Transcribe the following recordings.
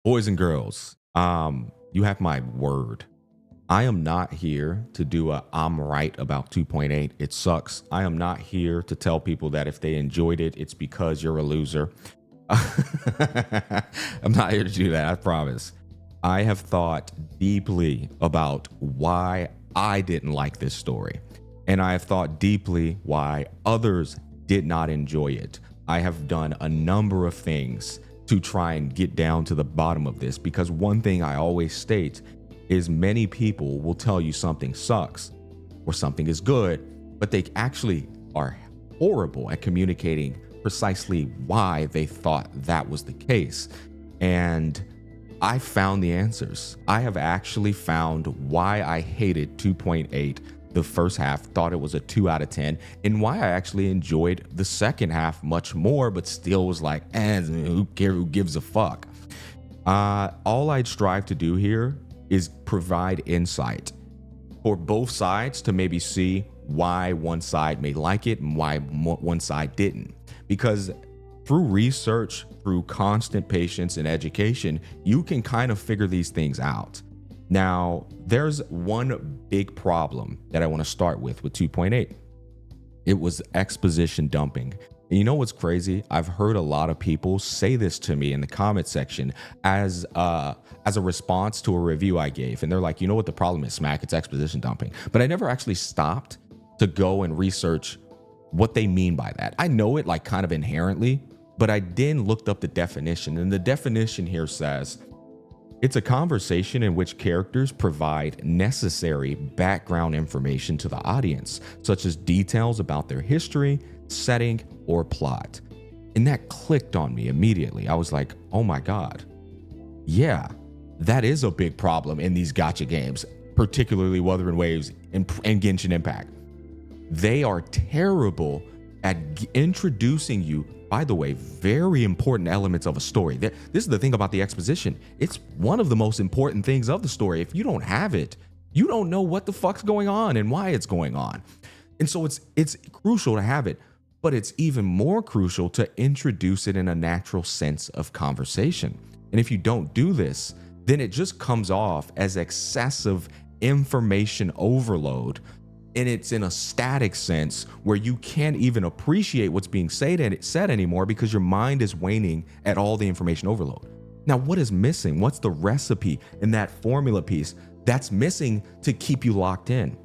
Boys and girls, you have my word. I am not here to do a I'm right about 2.8. It sucks. I am not here to tell people that if they enjoyed it, it's because you're a loser. I'm not here to do that, I promise. I have thought deeply about why I didn't like this story. And I have thought deeply why others did not enjoy it. I have done a number of things to try and get down to the bottom of this, because one thing I always state is many people will tell you something sucks or something is good, but they actually are horrible at communicating precisely why they thought that was the case. And I found the answers. I have actually found why I hated 2.8 the first half, thought it was a 2 out of 10, and why I actually enjoyed the second half much more, but still was like, who cares, who gives a fuck? All I'd strive to do here is provide insight for both sides to maybe see why one side may like it and why one side didn't. Because through research, through constant patience and education, you can kind of figure these things out. Now, there's one big problem that I want to start with 2.8. It was exposition dumping. And you know what's crazy? I've heard a lot of people say this to me in the comment section as a response to a review I gave. And they're like, you know what the problem is, Smack? It's exposition dumping. But I never actually stopped to go and research what they mean by that. I know it like kind of inherently, but I then looked up the definition. And the definition here says, it's a conversation in which characters provide necessary background information to the audience, such as details about their history, setting, or plot. And that clicked on me immediately. I was like, oh my God. Yeah, that is a big problem in these gacha games, particularly Wuthering Waves and Genshin Impact. They are terrible at introducing you, by the way, very important elements of a story. This is the thing about the exposition. It's one of the most important things of the story. If you don't have it, you don't know what the fuck's going on and why it's going on. And so it's crucial to have it, but it's even more crucial to introduce it in a natural sense of conversation. And if you don't do this, then it just comes off as excessive information overload. And it's in a static sense where you can't even appreciate what's being said anymore because your mind is waning at all the information overload. Now, what is missing? What's the recipe in that formula piece that's missing to keep you locked in?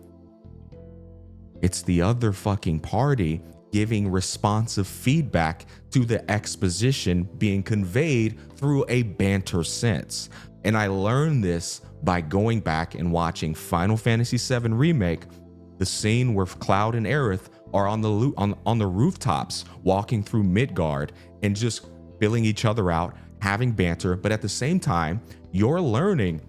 It's the other fucking party giving responsive feedback to the exposition being conveyed through a banter sense. And I learned this by going back and watching Final Fantasy VII Remake, the scene where Cloud and Aerith are on the rooftops walking through Midgard and just filling each other out, having banter, but at the same time, you're learning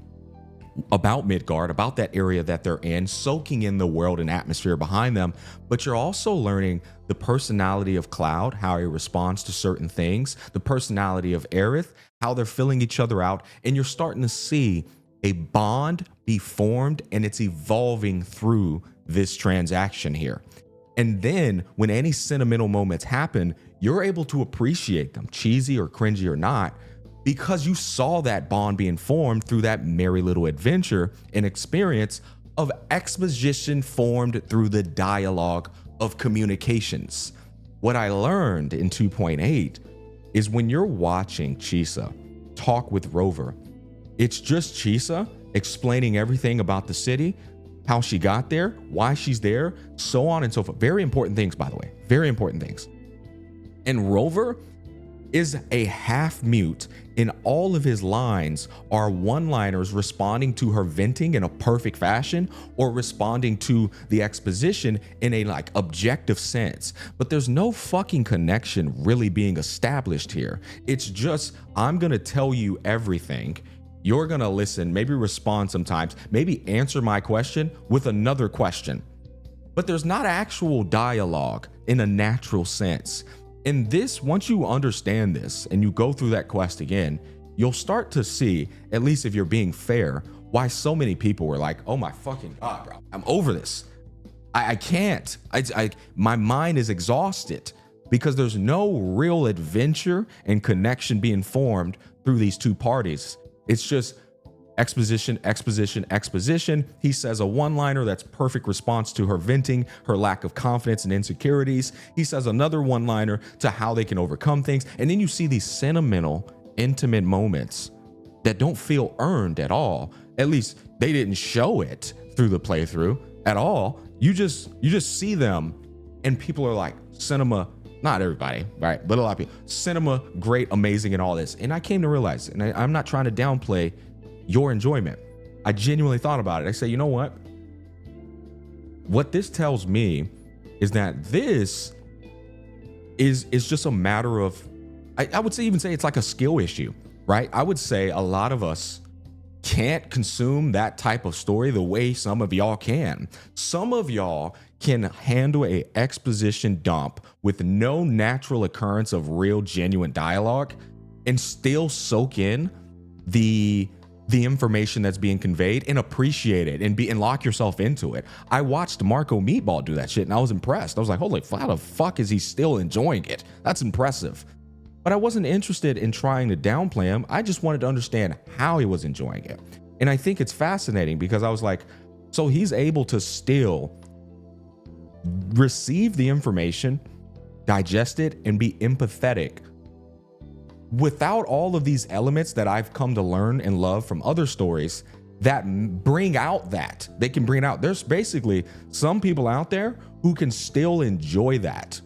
about Midgard, about that area that they're in, soaking in the world and atmosphere behind them, but you're also learning the personality of Cloud, how he responds to certain things, the personality of Aerith, how they're filling each other out, and you're starting to see a bond be formed, and it's evolving through this transaction here. And then when any sentimental moments happen, you're able to appreciate them, cheesy or cringy or not, because you saw that bond being formed through that merry little adventure and experience of exposition formed through the dialogue of communications. What I learned in 2.8 is when you're watching Chisa talk with Rover, it's just Chisa explaining everything about the city, how she got there, why she's there, so on and so forth. Very important things, by the way. Very important things. And Rover is a half mute, and all of his lines are one-liners responding to her venting in a perfect fashion or responding to the exposition in a like objective sense. But there's no fucking connection really being established here. It's just, I'm gonna tell you everything. You're gonna listen, maybe respond sometimes, maybe answer my question with another question. But there's not actual dialogue in a natural sense. And this, once you understand this and you go through that quest again, you'll start to see, at least if you're being fair, why so many people were like, oh my fucking God, bro, I'm over this. I can't, my mind is exhausted because there's no real adventure and connection being formed through these two parties. It's just exposition, exposition, exposition. He says a one-liner that's perfect response to her venting, her lack of confidence and insecurities. He says another one-liner to how they can overcome things. And then you see these sentimental, intimate moments that don't feel earned at all. At least they didn't show it through the playthrough at all. You just see them, and people are like, cinema, not everybody, right? But a lot of people, cinema, great, amazing, and all this. And I came to realize, and I'm not trying to downplay your enjoyment. I genuinely thought about it. I say, you know what? What this tells me is that this is just a matter of, I would say, even say it's like a skill issue, right? I would say a lot of us can't consume that type of story the way some of y'all can. Some of y'all can handle a exposition dump with no natural occurrence of real genuine dialogue and still soak in the information that's being conveyed and appreciate it and lock yourself into it. I watched Marco Meatball do that shit and I was impressed. I was like, holy, how the fuck is he still enjoying it? That's impressive. But I wasn't interested in trying to downplay him. I just wanted to understand how he was enjoying it. And I think it's fascinating because I was like, so he's able to still receive the information, digest it, and be empathetic without all of these elements that I've come to learn and love from other stories that bring out that. They can bring it out. There's basically some people out there who can still enjoy that,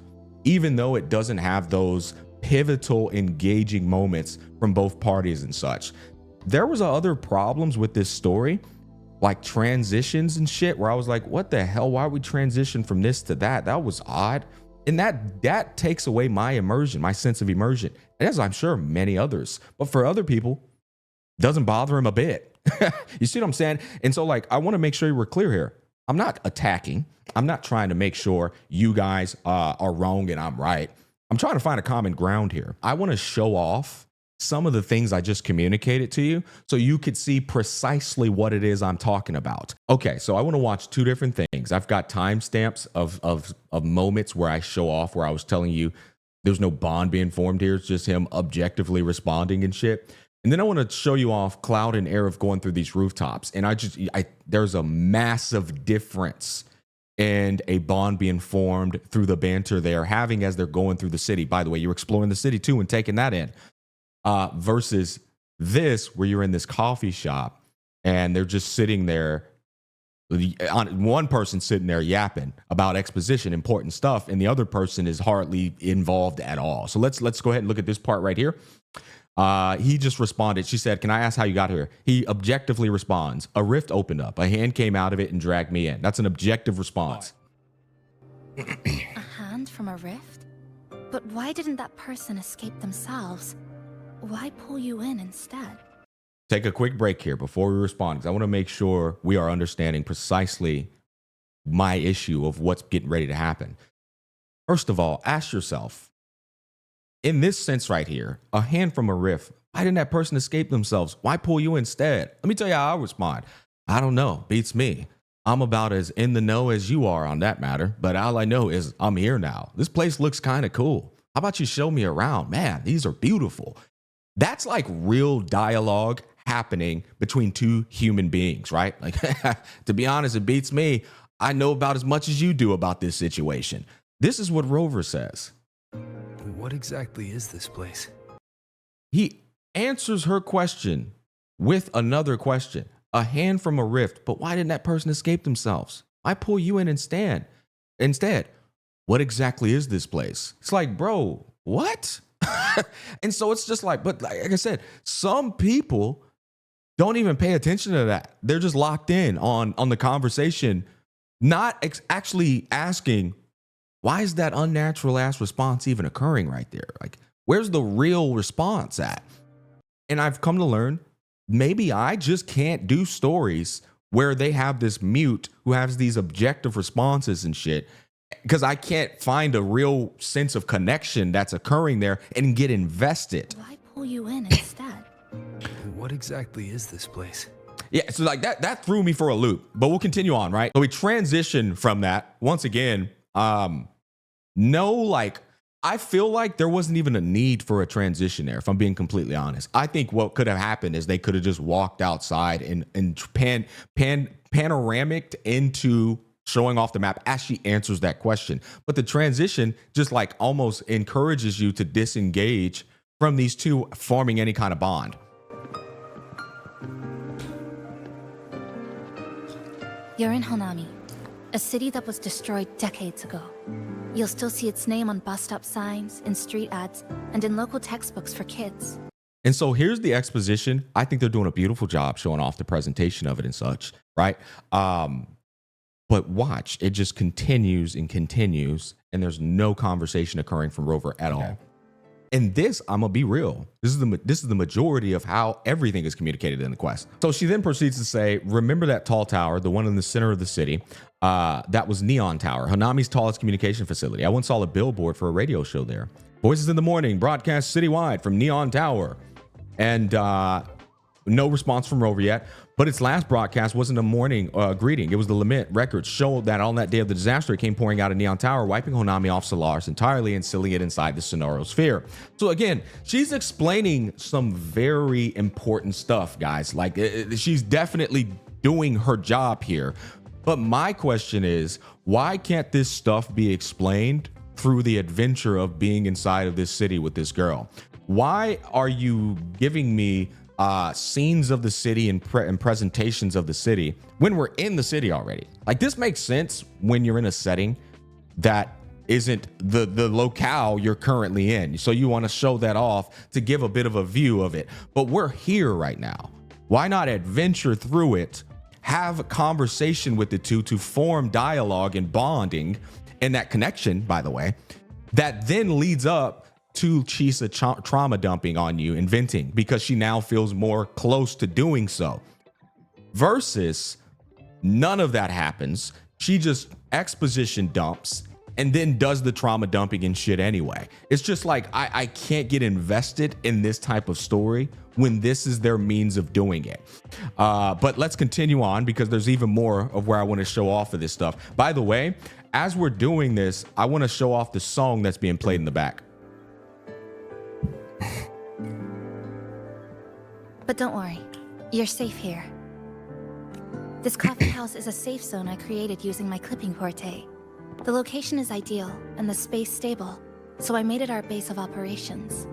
even though it doesn't have those pivotal, engaging moments from both parties and such. There was other problems with this story, like transitions and shit, where I was like, what the hell? Why would we transition from this to that? That was odd. And that takes away my immersion, my sense of immersion, as I'm sure many others. But for other people, doesn't bother them a bit. You see what I'm saying? And so, like, I want to make sure we're clear here. I'm not attacking. I'm not trying to make sure you guys are wrong and I'm right. I'm trying to find a common ground here. I want to show off some of the things I just communicated to you so you could see precisely what it is I'm talking about. Okay, so I want to watch two different things. I've got timestamps of moments where I show off, where I was telling you there's no bond being formed here. It's just him objectively responding and shit. And then I want to show you off Cloud and Aerith going through these rooftops. And there's a massive difference and a bond being formed through the banter they're having as they're going through the city. By the way, you're exploring the city too and taking that in. Versus this, where you're in this coffee shop and they're just sitting there. One person sitting there yapping about exposition, important stuff, and the other person is hardly involved at all. So let's go ahead and look at this part right here. He just responded. She said, "Can I ask how you got here?" He objectively responds, "A rift opened up. A hand came out of it and dragged me in." That's an objective response. A hand from a rift? But why didn't that person escape themselves? Why pull you in instead? Take a quick break here before we respond, because I want to make sure we are understanding precisely my issue of what's getting ready to happen. First of all, ask yourself, in this sense right here, a hand from a rift, why didn't that person escape themselves? Why pull you instead? Let me tell you how I respond. I don't know. Beats me. I'm about as in the know as you are on that matter, but all I know is I'm here now. This place looks kind of cool. How about you show me around? Man, these are beautiful. That's like real dialogue happening between two human beings, right? Like, to be honest, it beats me. I know about as much as you do about this situation. This is what Rover says. What exactly is this place? He answers her question with another question. A hand from a rift, but why didn't that person escape themselves? Why pull you in instead? What exactly is this place? It's like, bro, what? And so it's just like, but like I said, some people don't even pay attention to that. They're just locked in on the conversation, not actually asking, why is that unnatural ass response even occurring right there? Like, where's the real response at? And I've come to learn, maybe I just can't do stories where they have this mute who has these objective responses and shit, because I can't find a real sense of connection that's occurring there and get invested. Why pull you in instead? What exactly is this place? Yeah, so like that threw me for a loop, but we'll continue on, right? So we transition from that once again. No like I feel like there wasn't even a need for a transition there, if I'm being completely honest. I think what could have happened is they could have just walked outside and panoramicked into showing off the map as she answers that question. But the transition just like almost encourages you to disengage from these two forming any kind of bond. You're in Honami, a city that was destroyed decades ago. You'll still see its name on bus stop signs, in street ads, and in local textbooks for kids. And so here's the exposition. I think they're doing a beautiful job showing off the presentation of it and such, right? But watch, it just continues and continues, and there's no conversation occurring from Rover at all. And this, I'm gonna be real, this is the majority of how everything is communicated in the quest. So she then proceeds to say, remember that tall tower, the one in the center of the city? That was Neon Tower, Hanami's tallest communication facility. I once saw a billboard for a radio show there. Voices in the morning, broadcast citywide from Neon Tower. And no response from Rover yet, but its last broadcast wasn't a morning greeting. It was the lament. Records showed that on that day of the disaster, it came pouring out of Neon Tower, wiping Honami off Solaris entirely and sealing it inside the Sonoro sphere. So again, she's explaining some very important stuff, guys. Like she's definitely doing her job here. But my question is, why can't this stuff be explained through the adventure of being inside of this city with this girl? Why are you giving me scenes of the city and presentations of the city when we're in the city already? Like, this makes sense when you're in a setting that isn't the locale you're currently in. So you want to show that off to give a bit of a view of it. But we're here right now. Why not adventure through it, have a conversation with the two to form dialogue and bonding and that connection, by the way, that then leads up to Chisa trauma dumping on you and venting because she now feels more close to doing so. Versus none of that happens. She just exposition dumps and then does the trauma dumping and shit anyway. It's just like, I can't get invested in this type of story when this is their means of doing it. But let's continue on because there's even more of where I want to show off of this stuff. By the way, as we're doing this, I want to show off the song that's being played in the back. But don't worry, you're safe here. This coffee house is a safe zone I created using my clipping forte. The location is ideal and the space stable, so I made it our base of operations.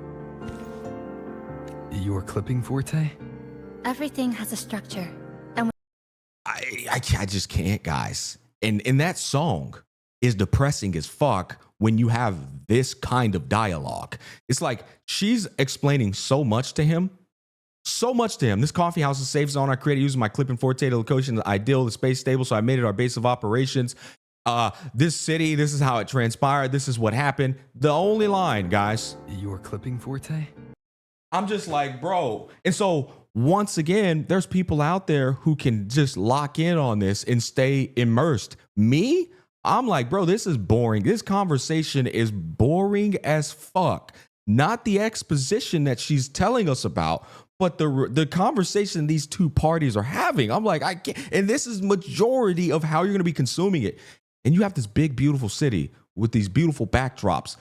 Your clipping forte? Everything has a structure, and I just can't, guys. And that song is depressing as fuck when you have this kind of dialogue. It's like she's explaining so much to him. So much to him. This coffee house is a safe zone I created using my clipping forte. The location is ideal, the space stable, so I made it our base of operations. This city, this is how it transpired. This is what happened. The only line, guys. Your clipping forte? I'm just like, bro. And so once again, there's people out there who can just lock in on this and stay immersed. Me? I'm like, bro, this is boring. This conversation is boring as fuck. Not the exposition that she's telling us about, but the conversation these two parties are having. I'm like, I can't. And this is majority of how you're going to be consuming it. And you have this big, beautiful city with these beautiful backdrops,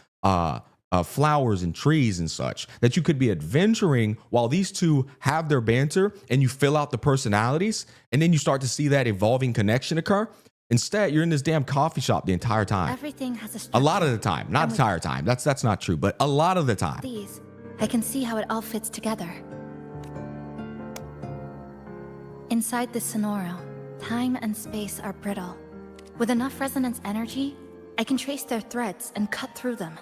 flowers and trees and such, that you could be adventuring while these two have their banter and you fill out the personalities. And then you start to see that evolving connection occur. Instead, you're in this damn coffee shop the entire time. everything has a structure. A lot of the time, not the entire time. That's not true, but a lot of the time. These, I can see how it all fits together. Inside this Sonoro, time and space are brittle. With enough resonance energy, I can trace their threads and cut through them.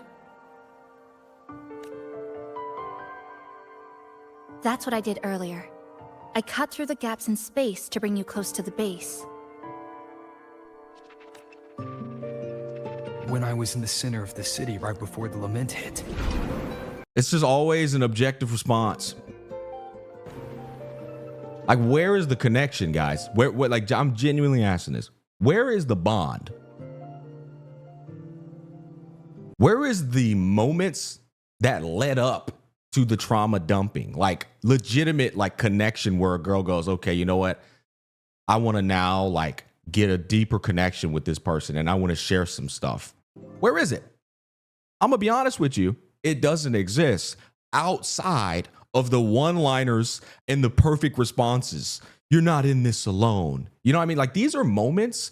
That's what I did earlier. I cut through the gaps in space to bring you close to the base. When I was in the center of the city right before the lament hit. It's just always an objective response. Like, where is the connection, guys? Where, like, I'm genuinely asking this. Where is the bond? Where is the moments that led up to the trauma dumping? Like, legitimate, like, connection where a girl goes, okay, you know what? I want to now, like, get a deeper connection with this person and I want to share some stuff. Where is it? I'm gonna be honest with you, it doesn't exist outside of the one-liners and the perfect responses. You're not in this alone. You know what I mean? Like, these are moments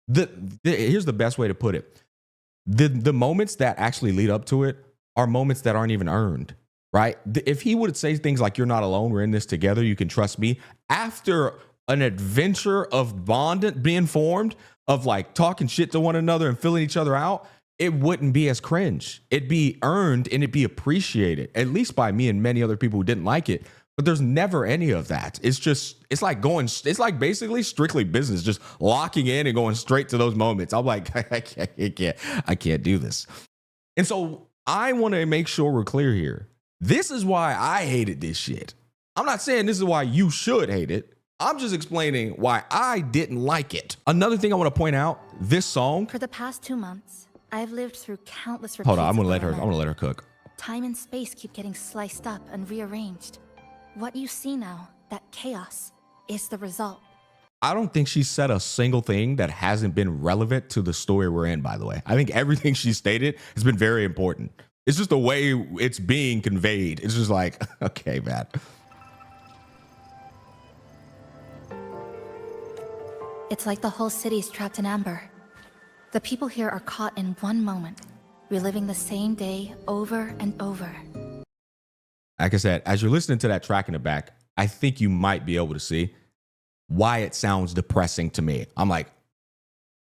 that, here's the best way to put it. The moments that actually lead up to it are moments that aren't even earned, right? If he would say things like, you're not alone, we're in this together, you can trust me, after an adventure of bond being formed, of like talking shit to one another and filling each other out, it wouldn't be as cringe. It'd be earned and it'd be appreciated, at least by me and many other people who didn't like it. But there's never any of that. It's like basically strictly business, just locking in and going straight to those moments. I'm like, I can't do this. And so I want to make sure we're clear here. This is why I hated this shit. I'm not saying this is why you should hate it. I'm just explaining why I didn't like it. Another thing I want to point out, this song. For the past 2 months, I've lived through countless repeats. Hold on, I'm of gonna let her cook. Time and space keep getting sliced up and rearranged. What you see now, that chaos, is the result. I don't think she said a single thing that hasn't been relevant to the story we're in, by the way. I think everything she stated has been very important. It's just the way it's being conveyed. It's just like, okay, man. It's like the whole city's trapped in amber. The people here are caught in one moment, reliving the same day over and over. Like I said, as you're listening to that track in the back, I think you might be able to see why it sounds depressing to me. I'm like,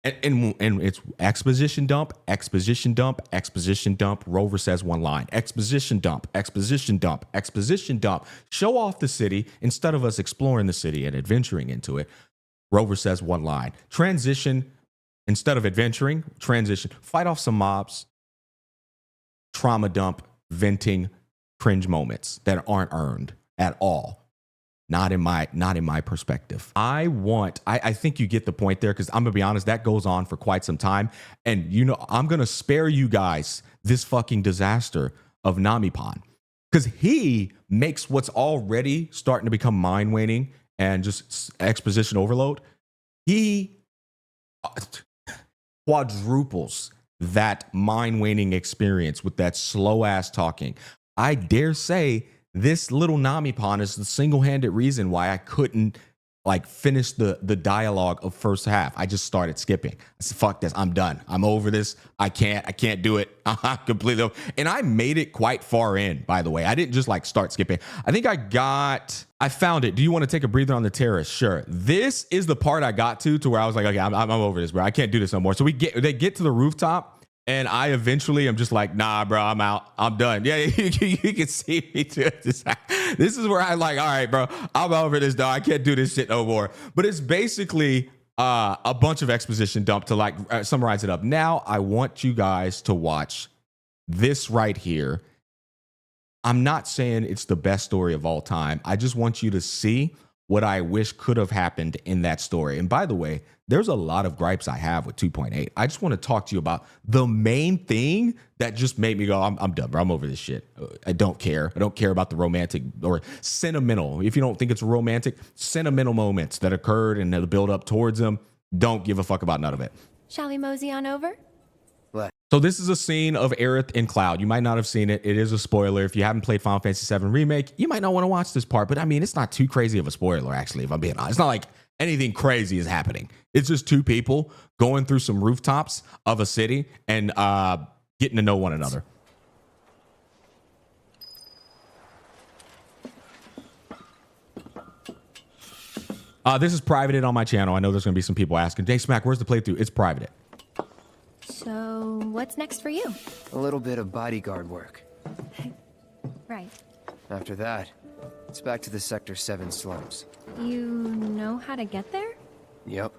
and it's exposition dump, exposition dump, exposition dump. Rover says one line, exposition dump, exposition dump, exposition dump. Show off the city instead of us exploring the city and adventuring into it. Rover says one line, transition instead of adventuring, transition, fight off some mobs, trauma dump, venting, cringe moments that aren't earned at all. Not in my perspective. I think you get the point there, because I'm gonna be honest, that goes on for quite some time. And you know, I'm gonna spare you guys this fucking disaster of Namipan, because he makes what's already starting to become mind waning and just exposition overload. He quadruples that mind waning experience with that slow ass talking. I dare say this little Namipan is the single-handed reason why I couldn't like finish the dialogue of first half. I just started skipping. I said, fuck this, I'm done. I'm over this. I can't do it. I'm completely over. And I made it quite far in, by the way. I didn't just like start skipping. I think I found it. Do you want to take a breather on the terrace? Sure. This is the part I got to where I was like, okay, I'm over this, bro. I can't do this no more. So they get to the rooftop. And I eventually am just like, nah, bro, I'm out. I'm done. Yeah, you can see me too. This is where I'm like, all right, bro, I'm over this, dog. I can't do this shit no more. But it's basically a bunch of exposition dump to like summarize it up. Now, I want you guys to watch this right here. I'm not saying it's the best story of all time. I just want you to see what I wish could have happened in that story. And by the way, there's a lot of gripes I have with 2.8. I just want to talk to you about the main thing that just made me go, I'm done, bro. I'm over this shit. I don't care. I don't care about the romantic or sentimental. If you don't think it's romantic, sentimental moments that occurred and the build up towards them, don't give a fuck about none of it. Shall we mosey on over? So this is a scene of Aerith and Cloud. You might not have seen it. It is a spoiler. If you haven't played Final Fantasy VII Remake, you might not want to watch this part. But I mean, it's not too crazy of a spoiler, actually, if I'm being honest. It's not like anything crazy is happening. It's just two people going through some rooftops of a city and getting to know one another. This is privated on my channel. I know there's going to be some people asking, Jay Smack, where's the playthrough? It's privated. So, what's next for you? A little bit of bodyguard work. Right. After that, it's back to the Sector 7 slums. You know how to get there? Yep.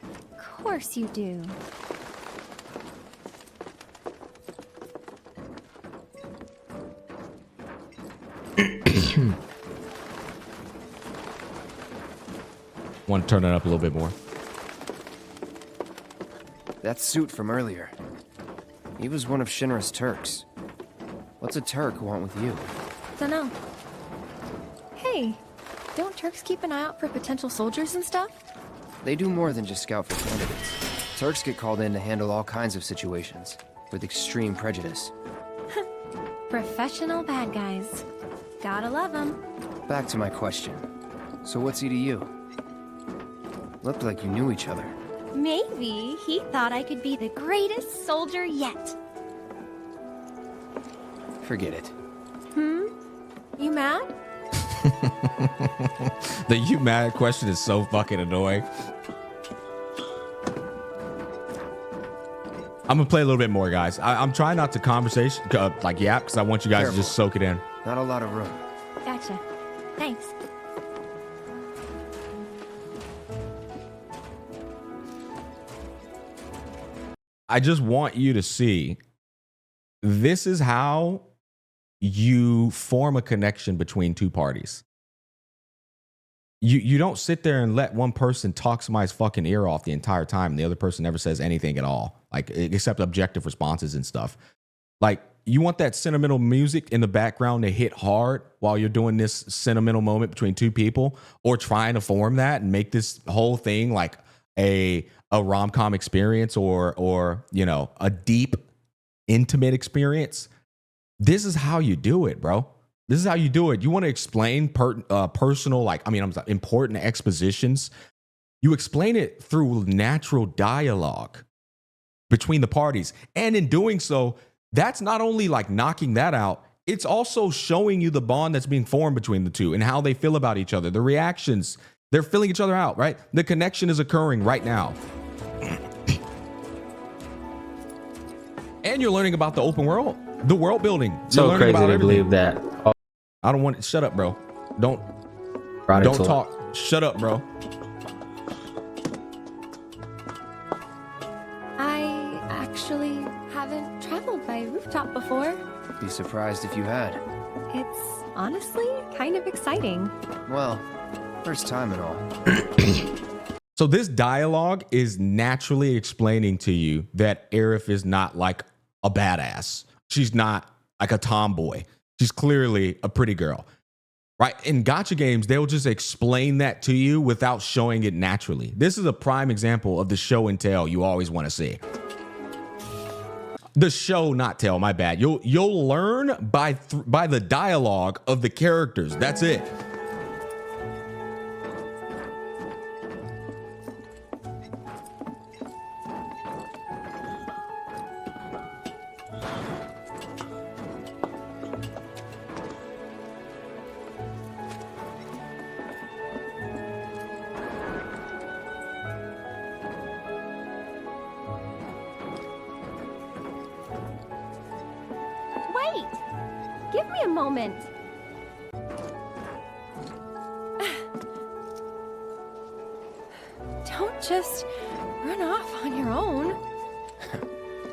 Of course you do. Want to turn it up a little bit more. That suit from earlier. He was one of Shinra's Turks. What's a Turk want with you? Dunno. Hey, don't Turks keep an eye out for potential soldiers and stuff? They do more than just scout for candidates. Turks get called in to handle all kinds of situations. with extreme prejudice. Professional bad guys. Gotta love them. Back to my question. So what's he to you? Looked like you knew each other. Maybe he thought I could be the greatest soldier yet. Forget it. You mad? The "you mad" question is so fucking annoying. I'm gonna play a little bit more, guys. I'm trying not to conversation like yap because I want you guys Careful. to just soak it in. Not a lot of room. Gotcha. Thanks. I just want you to see this is how you form a connection between two parties. You don't sit there and let one person talk somebody's fucking ear off the entire time and the other person never says anything at all, like except objective responses and stuff. Like, you want that sentimental music in the background to hit hard while you're doing this sentimental moment between two people, or trying to form that and make this whole thing like a rom-com experience or you know, a deep, intimate experience. This is how you do it, bro. This is how you do it. You want to explain personal, important expositions. You explain it through natural dialogue between the parties. And in doing so, that's not only like knocking that out, it's also showing you the bond that's being formed between the two and how they feel about each other, the reactions. They're filling each other out, right? The connection is occurring right now. And you're learning about the open world, the world building. So crazy to believe that. I don't want it. Shut up, bro. Don't talk. Shut up, bro. I actually haven't traveled by rooftop before. Be surprised if you had. It's honestly kind of exciting. Well, first time and all. So this dialogue is naturally explaining to you that Aerith is not like a badass. She's not like a tomboy. She's clearly a pretty girl, right? In gacha games, they'll just explain that to you without showing it naturally. This is a prime example of the show and tell you always want to see. The show, not tell, my bad. You'll learn by the dialogue of the characters. That's it. Wait! Give me a moment. Don't just run off on your own.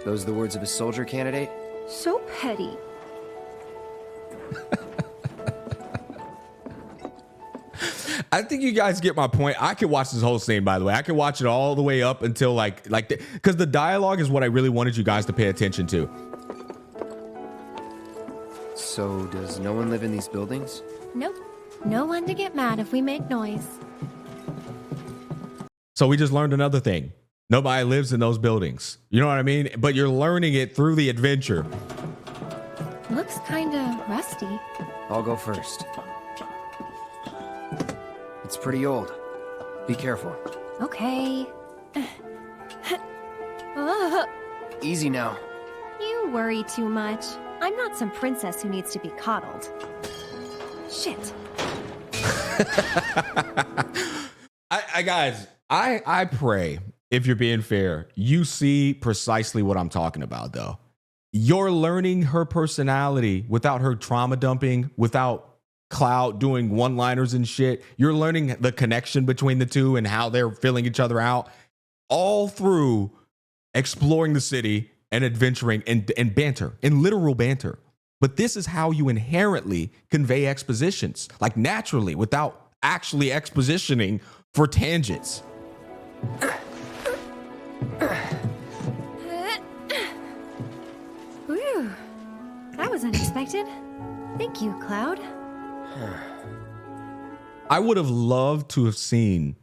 Those the words of a soldier candidate? So petty. I think you guys get my point. I could watch this whole scene, by the way. I could watch it all the way up until because the dialogue is what I really wanted you guys to pay attention to. So, does no one live in these buildings? Nope. No one to get mad if we make noise. So we just learned another thing. Nobody lives in those buildings. You know what I mean? But you're learning it through the adventure. Looks kinda rusty. I'll go first. It's pretty old. Be careful. Okay. Easy now. You worry too much. I'm not some princess who needs to be coddled. Shit. I pray, if you're being fair, you see precisely what I'm talking about, though. You're learning her personality without her trauma dumping, without Cloud doing one-liners and shit. You're learning the connection between the two and how they're filling each other out, all through exploring the city and adventuring and banter, and literal banter. But this is how you inherently convey expositions, like naturally, without actually expositioning for tangents. Whew. That was unexpected. Thank you, Cloud. I would have loved to have seen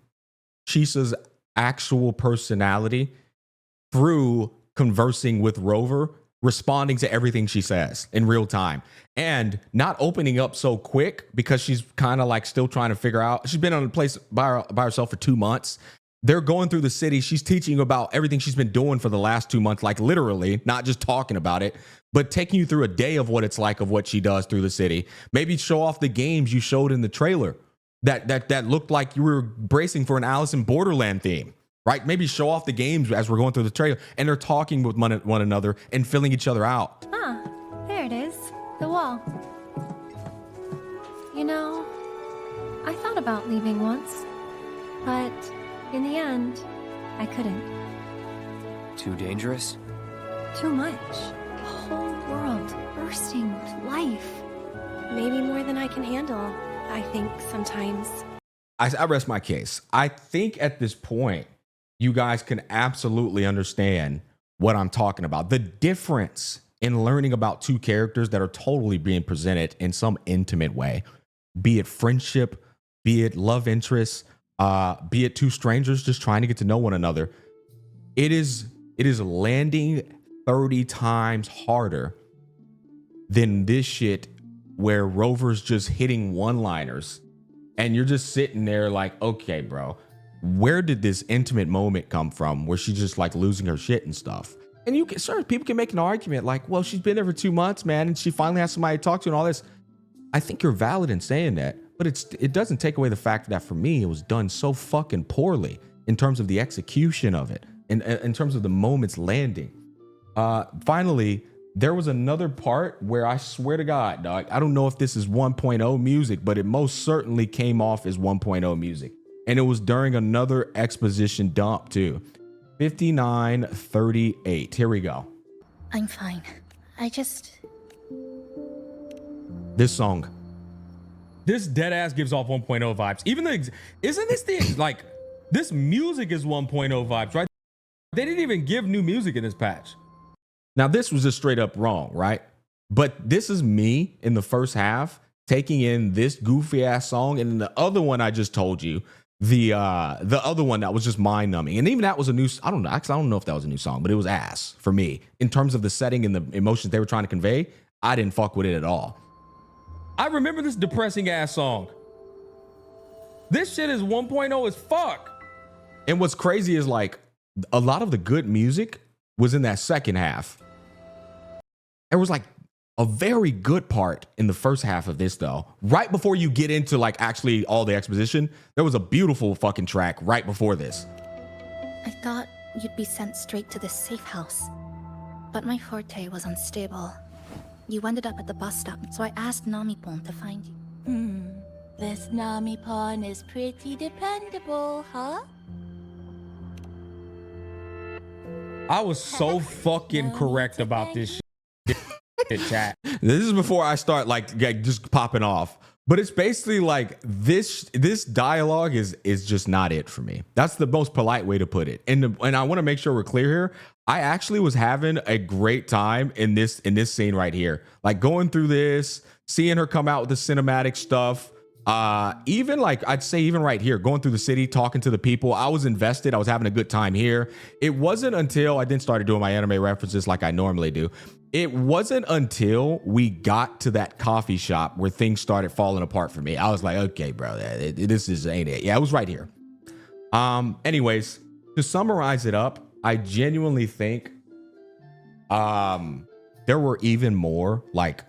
Chisa's actual personality through conversing with Rover, responding to everything she says in real time, and not opening up so quick because she's kind of like still trying to figure out. She's been on a place by herself for 2 months. They're going through the city. She's teaching about everything she's been doing for the last 2 months, like literally, not just talking about it, but taking you through a day of what it's like, of what she does through the city. Maybe show off the games you showed in the trailer that looked like you were bracing for an Alice in Borderland theme, right? Maybe show off the games as we're going through the trailer, and they're talking with one another and filling each other out. Ah, there it is. The wall. You know, I thought about leaving once, but in the end, I couldn't. Too dangerous? Too much. A whole world bursting with life. Maybe more than I can handle, I think sometimes. I rest my case. I think at this point, you guys can absolutely understand what I'm talking about. The difference in learning about two characters that are totally being presented in some intimate way, be it friendship, be it love interest, be it two strangers just trying to get to know one another. It is landing 30 times harder than this shit where Rover's just hitting one-liners and you're just sitting there like, okay, bro, where did this intimate moment come from where she's just like losing her shit and stuff? And you can, sure, people can make an argument like, well, she's been there for 2 months, man, and she finally has somebody to talk to and all this. I think you're valid in saying that, but it doesn't take away the fact that for me, it was done so fucking poorly in terms of the execution of it, in terms of the moments landing. Finally, there was another part where I swear to God, dog, I don't know if this is 1.0 music, but it most certainly came off as 1.0 music. And it was during another exposition dump too. 59:38. Here we go. I'm fine. This song. This dead ass gives off 1.0 vibes. Even isn't this the like this music is 1.0 vibes, right? They didn't even give new music in this patch. Now this was just straight up wrong, right? But this is me in the first half taking in this goofy ass song, and then the other one I just told you, the other one that was just mind numbing, and even that was a new. I don't know. Actually, I don't know if that was a new song, but it was ass for me in terms of the setting and the emotions they were trying to convey. I didn't fuck with it at all. I remember this depressing ass song. This shit is 1.0 as fuck. And what's crazy is like a lot of the good music was in that second half. There was like a very good part in the first half of this though. Right before you get into like actually all the exposition, there was a beautiful fucking track right before this. I thought you'd be sent straight to this safe house, but my forte was unstable. You ended up at the bus stop, so I asked Namipon to find you. This Namipon is pretty dependable, huh? I was so fucking correct about this shit, chat. This is before I start like just popping off. But it's basically like this dialogue is just not it for me. That's the most polite way to put it. And I want to make sure we're clear here. I actually was having a great time in this scene right here. Like going through this, seeing her come out with the cinematic stuff. Even like I'd say even right here, going through the city, talking to the people, I was invested. I was having a good time here. It wasn't until I then started doing my anime references like I normally do. It wasn't until we got to that coffee shop where things started falling apart for me. I was like, okay, bro, this is ain't it. Yeah, it was right here. Anyways, to summarize it up, I genuinely think there were even more like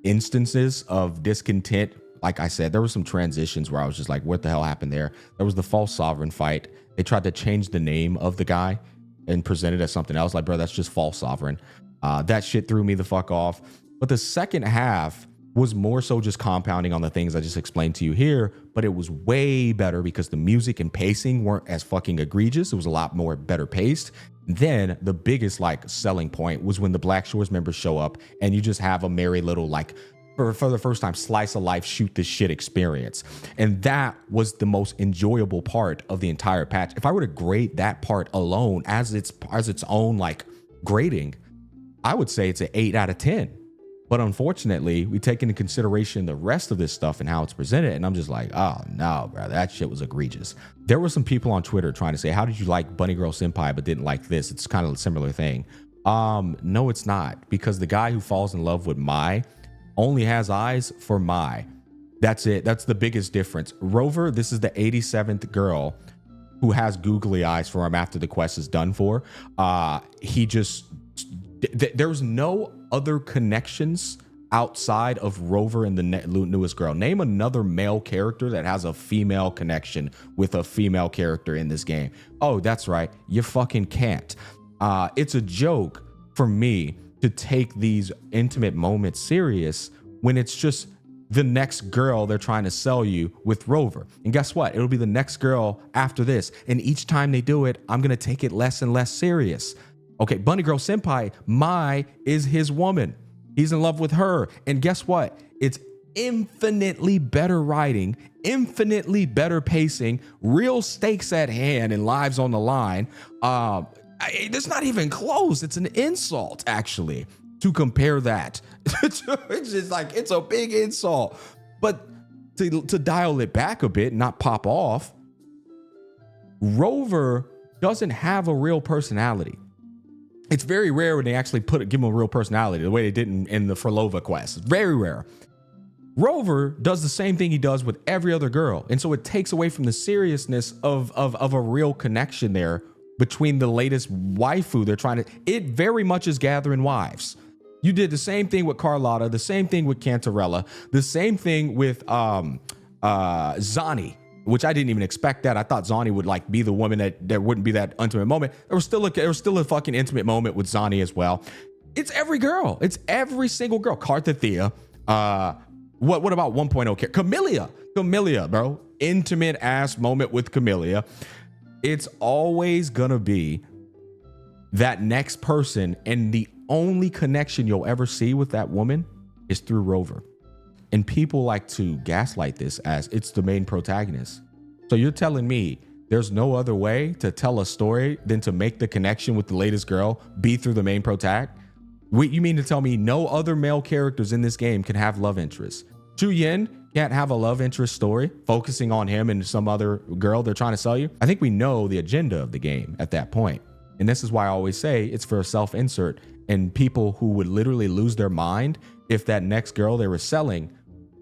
instances of discontent. Like I said, there were some transitions where I was just like, what the hell happened there? There was the false sovereign fight. They tried to change the name of the guy and present it as something else. Like, bro, that's just false sovereign. That shit threw me the fuck off. But the second half was more so just compounding on the things I just explained to you here, but it was way better because the music and pacing weren't as fucking egregious. It was a lot more better paced. Then the biggest like selling point was when the Black Shores members show up and you just have a merry little like for the first time slice of life shoot this shit experience. And that was the most enjoyable part of the entire patch. If I were to grade that part alone as its own like grading, I would say it's an 8 out of 10. But unfortunately, we take into consideration the rest of this stuff and how it's presented. And I'm just like, oh no, bro, that shit was egregious. There were some people on Twitter trying to say, how did you like Bunny Girl Senpai but didn't like this? It's kind of a similar thing. No, it's not, because the guy who falls in love with Mai only has eyes for Mai. That's it. That's the biggest difference. Rover, this is the 87th girl who has googly eyes for him after the quest is done for. He just, there's no other connections outside of Rover and the newest girl. Name another male character that has a female connection with a female character in this game. Oh, that's right. You fucking can't. It's a joke for me to take these intimate moments serious when it's just the next girl they're trying to sell you with Rover. And guess what? It'll be the next girl after this. And each time they do it, I'm going to take it less and less serious. Okay, Bunny Girl Senpai, Mai is his woman. He's in love with her. And guess what? It's infinitely better writing, infinitely better pacing, real stakes at hand and lives on the line. It's not even close. It's an insult, actually, to compare that. It's just like, it's a big insult. But to dial it back a bit, not pop off, Rover doesn't have a real personality. It's very rare when they actually give him a real personality, the way they did in the Frolova quest. It's very rare. Rover does the same thing he does with every other girl. And so it takes away from the seriousness of a real connection there between the latest waifu they're trying to. It very much is gathering wives. You did the same thing with Carlotta, the same thing with Cantarella, the same thing with Zani, which I didn't even expect that. I thought Zani would like be the woman that there wouldn't be that intimate moment. There was still a fucking intimate moment with Zani as well. It's every girl. It's every single girl. Karthithia. What about 1.0? Camellia, bro. Intimate ass moment with Camellia. It's always gonna be that next person, and the only connection you'll ever see with that woman is through Rover. And people like to gaslight this as it's the main protagonist. So you're telling me there's no other way to tell a story than to make the connection with the latest girl be through the main protag? You mean to tell me no other male characters in this game can have love interests? Chu Yin can't have a love interest story focusing on him and some other girl they're trying to sell you? I think we know the agenda of the game at that point. And this is why I always say it's for a self-insert, and people who would literally lose their mind if that next girl they were selling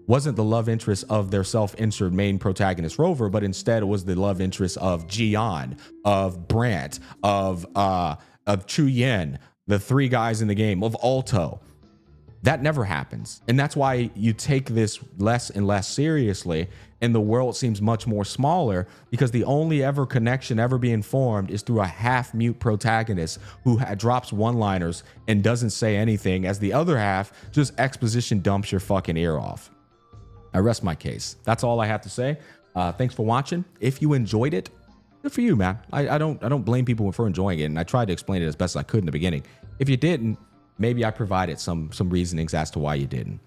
wasn't the love interest of their self-insert main protagonist Rover, but instead it was the love interest of Jian, of Brant, of Chu Yen, the three guys in the game, of Alto. That never happens. And that's why you take this less and less seriously, and the world seems much more smaller, because the only ever connection ever being formed is through a half-mute protagonist who drops one-liners and doesn't say anything, as the other half just exposition dumps your fucking ear off. I rest my case. That's all I have to say. Thanks for watching. If you enjoyed it, good for you, man. I don't blame people for enjoying it, and I tried to explain it as best I could in the beginning. If you didn't, maybe I provided some reasonings as to why you didn't.